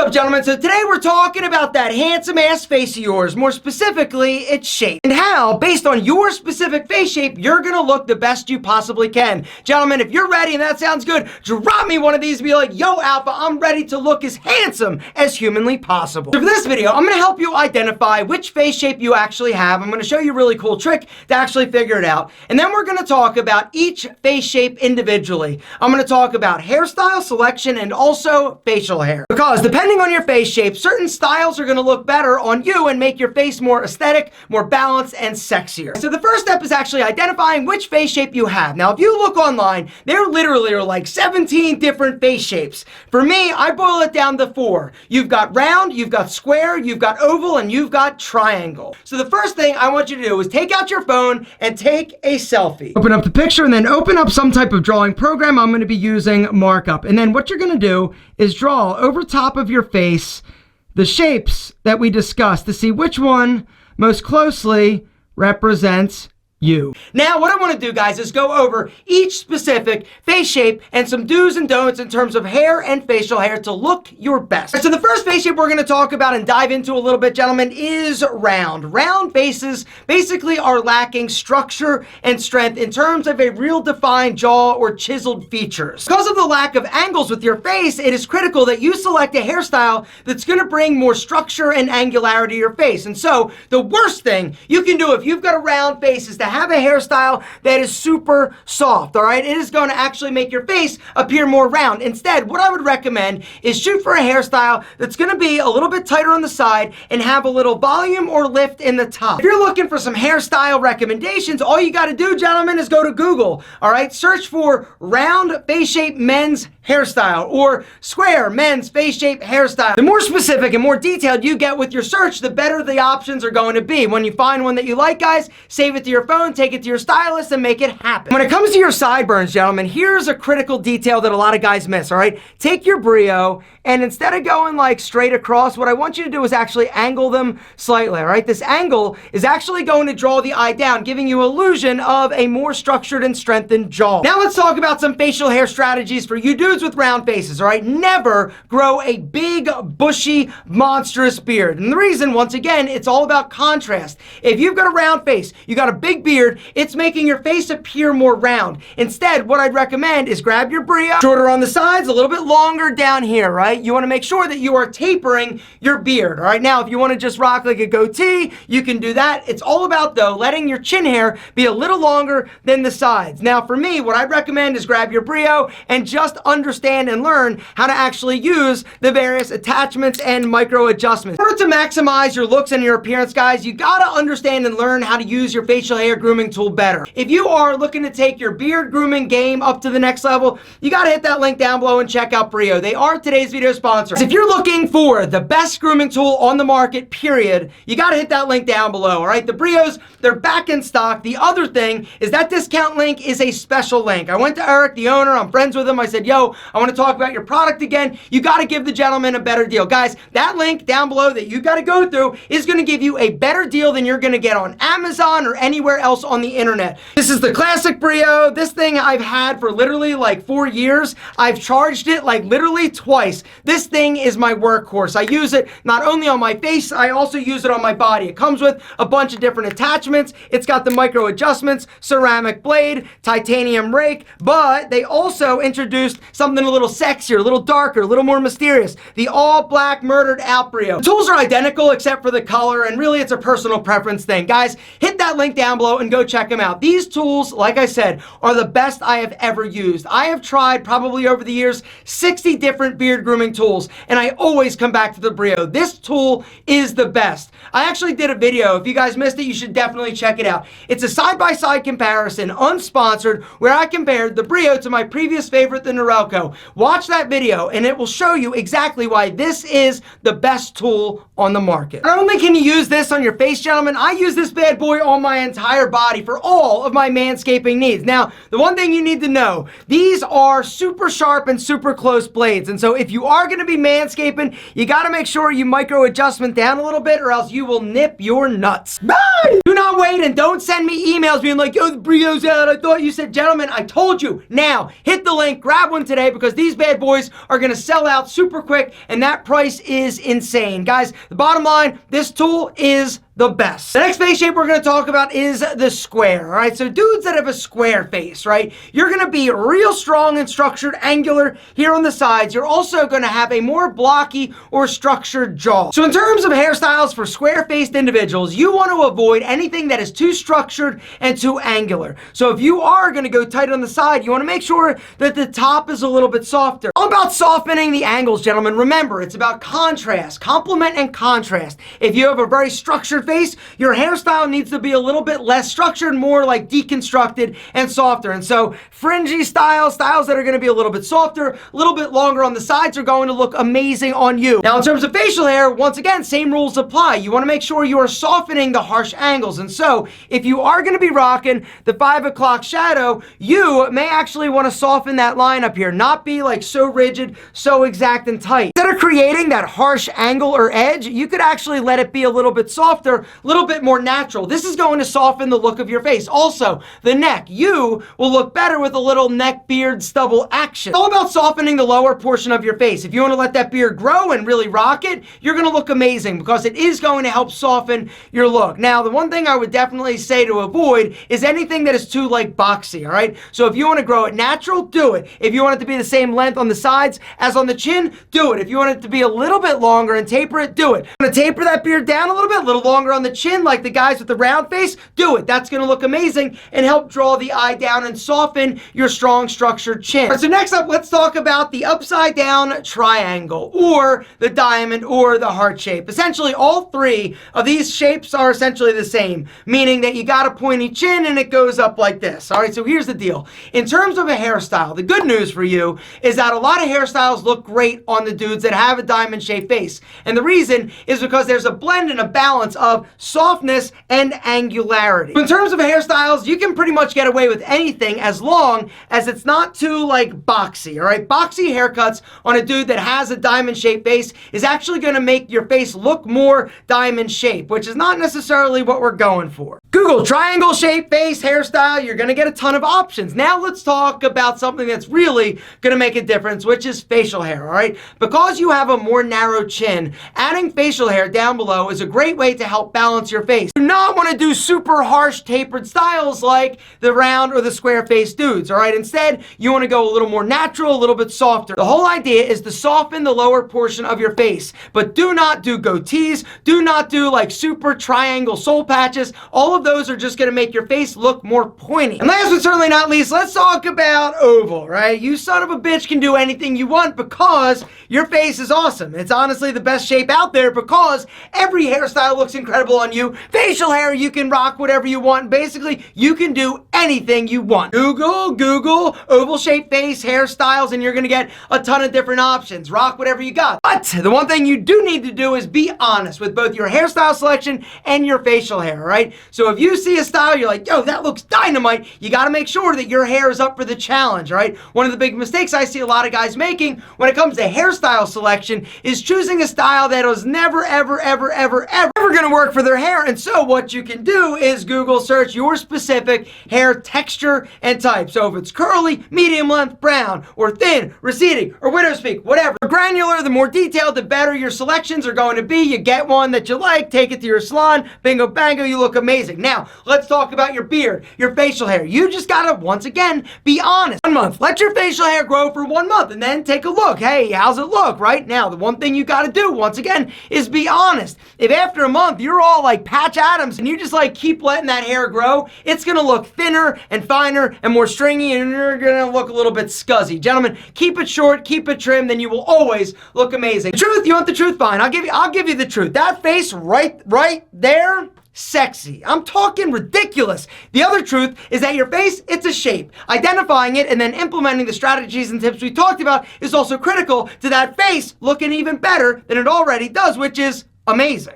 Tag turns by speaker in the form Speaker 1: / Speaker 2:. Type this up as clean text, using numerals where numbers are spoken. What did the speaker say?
Speaker 1: up, gentlemen? So today we're talking about that handsome ass face of yours, more specifically its shape, and how, based on your specific face shape, you're gonna look the best you possibly can. Gentlemen, if you're ready and that sounds good, drop me one of these and be like, yo Alpha, I'm ready to look as handsome as humanly possible. So for this video, I'm gonna help you identify which face shape you actually have. I'm gonna show you a really cool trick to actually figure it out, and then we're gonna talk about each face shape individually. I'm gonna talk about hairstyle selection and also facial hair, because depending on your face shape, certain styles are going to look better on you and make your face more aesthetic, more balanced, and sexier. So the first step is actually identifying which face shape you have. Now, if you look online, there literally are like 17 different face shapes. For me, I boil it down to 4. You've got round, you've got square, you've got oval, and you've got triangle. So the first thing I want you to do is take out your phone and take a selfie. Open up the picture and then open up some type of drawing program. I'm going to be using markup. And then what you're going to do is draw over top of your face the shapes that we discussed to see which one most closely represents you. Now, what I want to do, guys, is go over each specific face shape and some do's and don'ts in terms of hair and facial hair to look your best. So the first face shape we're going to talk about and dive into a little bit, gentlemen, is round. Round faces basically are lacking structure and strength in terms of a real defined jaw or chiseled features. Because of the lack of angles with your face, it is critical that you select a hairstyle that's going to bring more structure and angularity to your face. And so the worst thing you can do if you've got a round face is to have a hairstyle that is super soft, all right? It is going to actually make your face appear more round. Instead, what I would recommend is shoot for a hairstyle that's going to be a little bit tighter on the side and have a little volume or lift in the top. If you're looking for some hairstyle recommendations, all you got to do, gentlemen, is go to Google, all right? Search for round face shape men's hairstyle or square men's face shape hairstyle. The more specific and more detailed you get with your search, the better the options are going to be. When you find one that you like, guys, save it to your phone, take it to your stylist, and make it happen. When it comes to your sideburns, gentlemen, here's a critical detail that a lot of guys miss, all right? Take your brio, and instead of going like straight across, what I want you to do is actually angle them slightly, all right? This angle is actually going to draw the eye down, giving you an illusion of a more structured and strengthened jaw. Now let's talk about some facial hair strategies for you dudes with round faces, all right? Never grow a big, bushy, monstrous beard. And the reason, once again, it's all about contrast. If you've got a round face, you got a big beard, it's making your face appear more round. Instead, what I'd recommend is grab your brio, shorter on the sides, a little bit longer down here, right? You want to make sure that you are tapering your beard, all right? Now, if you want to just rock like a goatee, you can do that. It's all about, though, letting your chin hair be a little longer than the sides. Now, for me, what I'd recommend is grab your brio and just understand and learn how to actually use the various attachments and micro adjustments. In order to maximize your looks and your appearance, guys, you gotta understand and learn how to use your facial hair grooming tool better. If you are looking to take your beard grooming game up to the next level, you gotta hit that link down below and check out Brio. They are today's video sponsor. If you're looking for the best grooming tool on the market, period, you gotta hit that link down below, all right? The Brios, they're back in stock. The other thing is that discount link is a special link. I went to Eric, the owner, I'm friends with him. I said, yo, I want to talk about your product again. You got to give the gentleman a better deal. Guys, that link down below that you got to go through is going to give you a better deal than you're going to get on Amazon or anywhere else on the internet. This is the classic Brio. This thing I've had for literally like 4 years. I've charged it like literally twice. This thing is my workhorse. I use it not only on my face, I also use it on my body. It comes with a bunch of different attachments. It's got the micro adjustments, ceramic blade, titanium rake, but they also introduced something a little sexier, a little darker, a little more mysterious. The all black murdered out Brio. The tools are identical except for the color, and really it's a personal preference thing. Guys, hit that link down below and go check them out. These tools, like I said, are the best I have ever used. I have tried probably over the years 60 different beard grooming tools, and I always come back to the Brio. This tool is the best. I actually did a video. If you guys missed it, you should definitely check it out. It's a side-by-side comparison, unsponsored, where I compared the Brio to my previous favorite, the Norelco. Watch that video and it will show you exactly why this is the best tool on the market. Not only can you use this on your face, gentlemen, I use this bad boy on my entire entire body for all of my manscaping needs. Now, the one thing you need to know, these are super sharp and super close blades. And so if you are going to be manscaping, you got to make sure you micro adjustment down a little bit or else you will nip your nuts. Bye! Do not wait and don't send me emails being like, yo, the burrito's out. I thought you said, gentlemen, I told you. Now, hit the link, grab one today because these bad boys are going to sell out super quick and that price is insane. Guys, the bottom line, this tool is the best. The next face shape we're going to talk about is the square, all right? So dudes that have a square face, right? You're going to be real strong and structured, angular here on the sides. You're also going to have a more blocky or structured jaw. So in terms of hairstyles for square-faced individuals, you want to avoid anything that is too structured and too angular. So if you are going to go tight on the side, you want to make sure that the top is a little bit softer. All about softening the angles, gentlemen. Remember, it's about contrast, complement and contrast. If you have a very structured face, your hairstyle needs to be a little bit less structured, more like deconstructed and softer. And so fringy styles that are going to be a little bit softer, a little bit longer on the sides are going to look amazing on you. Now, in terms of facial hair, once again, same rules apply. You want to make sure you are softening the harsh angles. And so if you are going to be rocking the 5 o'clock shadow, you may actually want to soften that line up here, not be like so rigid, so exact and tight. Instead of creating that harsh angle or edge, you could actually let it be a little bit softer, a little bit more natural. This is going to soften the look of your face. Also, the neck. You will look better with a little neck beard stubble action. It's all about softening the lower portion of your face. If you want to let that beard grow and really rock it, you're going to look amazing because it is going to help soften your look. Now, the one thing I would definitely say to avoid is anything that is too like boxy, all right? So if you want to grow it natural, do it. If you want it to be the same length on the sides as on the chin, do it. If you want it to be a little bit longer and taper it, do it. You want to taper that beard down a little longer on the chin like the guys with the round face, do it. That's going to look amazing and help draw the eye down and soften your strong structured chin. All right, so next up, let's talk about the upside down triangle or the diamond or the heart shape. Essentially, all three of these shapes are essentially the same, meaning that you got a pointy chin and it goes up like this. All right, so here's the deal. In terms of a hairstyle, the good news for you is that a lot of hairstyles look great on the dudes that have a diamond shaped face. And the reason is because there's a blend and a balance of softness and angularity. In terms of hairstyles, you can pretty much get away with anything as long as it's not too like boxy, all right? Boxy haircuts on a dude that has a diamond shaped face is actually going to make your face look more diamond shaped, which is not necessarily what we're going for. Google triangle shaped face hairstyle, you're going to get a ton of options. Now let's talk about something that's really going to make a difference, which is facial hair, all right? Because you have a more narrow chin, adding facial hair down below is a great way to help balance your face. You do not want to do super harsh tapered styles like the round or the square face dudes, all right? Instead, you want to go a little more natural, a little bit softer. The whole idea is to soften the lower portion of your face, but do not do goatees, do not do like super triangle soul patches. All of those are just going to make your face look more pointy. And last but certainly not least, let's talk about oval, right? You son of a bitch can do anything you want because your face is awesome. It's honestly the best shape out there because every hairstyle looks incredible on you. Facial hair, you can rock whatever you want. Basically, you can do anything you want. Google oval shaped face hairstyles and you're going to get a ton of different options. Rock whatever you got. But the one thing you do need to do is be honest with both your hairstyle selection and your facial hair, right? So if you see a style, you're like, yo, that looks dynamite, you got to make sure that your hair is up for the challenge, right? One of the big mistakes I see a lot of guys making when it comes to hairstyle selection is choosing a style that was never, ever going to work for their hair. And so what you can do is Google search your specific hair texture and type. So if it's curly, medium length, brown, or thin, receding, or widow's peak, whatever. The granular, the more detailed, the better your selections are going to be. You get one that you like, take it to your salon, bingo bango, you look amazing. Now, let's talk about your beard, your facial hair. You just gotta, once again, be honest. 1 month. Let your facial hair grow for 1 month and then take a look. Hey, how's it look, right? Now, the one thing you gotta do, once again, is be honest. If after a month you're all like Patch Adams and you just like keep letting that hair grow, it's gonna look thinner and finer and more stringy and you're gonna look a little bit scuzzy. Gentlemen, keep it short, keep it trim, then you will always look amazing. The truth, you want the truth? Fine. I'll give you the truth. That face right there, sexy. I'm talking ridiculous. The other truth is that your face, it's a shape. Identifying it and then implementing the strategies and tips we talked about is also critical to that face looking even better than it already does, which is amazing.